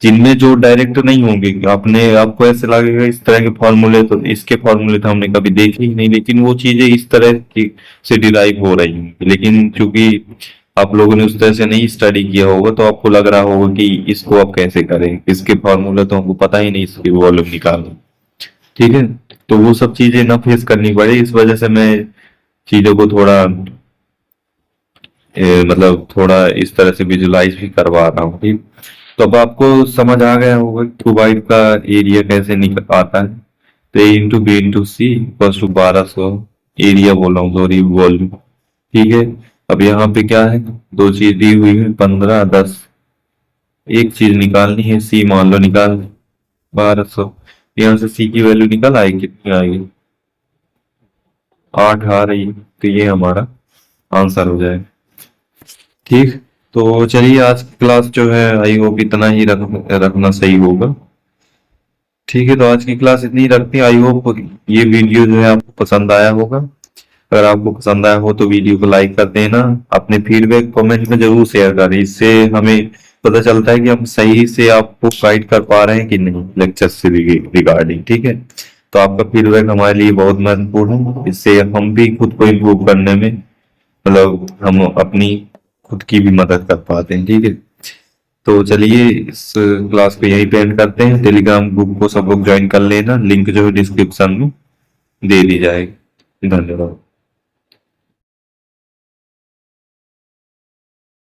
A: जिनमें जो डायरेक्ट नहीं होंगे, आपने आपको ऐसे लगेगा इस तरह के फॉर्मूले, तो इसके फॉर्मूले तो हमने कभी देखे ही नहीं, लेकिन वो चीजें इस तरह की से डिराइव हो रही हैं। लेकिन चूंकि आप लोगों ने उस तरह से नहीं स्टडी किया होगा, तो आपको लग रहा होगा कि इसको आप कैसे करें, इसके फॉर्मूले तो हमको पता ही नहीं, इसकी वॉल्यूम निकालना, ठीक है। तो वो सब चीजें ना फेस करनी पड़े, इस वजह से मैं चीजों को थोड़ा मतलब थोड़ा इस तरह से विजुलाइज भी करवा रहा हूँ, ठीक। तो अब आपको समझ आ गया होगा क्यूबाइड का एरिया कैसे निकल आता है। तो A into B into C equal to 1200, area बोल रहा हूँ, सॉरी, वॉल्यूम, ठीक है। अब यहाँ पे क्या है, दो चीज दी हुई है, 15 10, एक चीज निकालनी है, सी मान लो निकाल 1200। यहाँ से सी की वैल्यू निकल आएगी, कितनी आएगी, 8 आ रही है। तो ये हमारा आंसर हो जाएगा, ठीक। तो चलिए आज की क्लास जो है आई होप इतना ही रखना सही होगा, ठीक है। तो आज की क्लास इतनी ही रखते हैं। आई होप ये वीडियो जो है आपको पसंद आया होगा। अगर आपको पसंद आया हो तो वीडियो को लाइक कर देना, अपने फीडबैक कमेंट में जरूर शेयर करें, इससे हमें पता चलता है कि हम सही से आपको गाइड कर पा रहे हैं कि नहीं लेक्चर से रिगार्डिंग, ठीक है। तो आपका फीडबैक हमारे लिए बहुत महत्वपूर्ण है, इससे हम भी खुद को इम्प्रूव करने में, मतलब हम अपनी खुद की भी मदद कर पाते हैं, ठीक है। तो चलिए इस क्लास को यहीं पे एंड करते हैं। टेलीग्राम ग्रुप को सब लोग ज्वाइन कर लेना, लिंक जो है डिस्क्रिप्शन में दे दी जाएगी। धन्यवाद।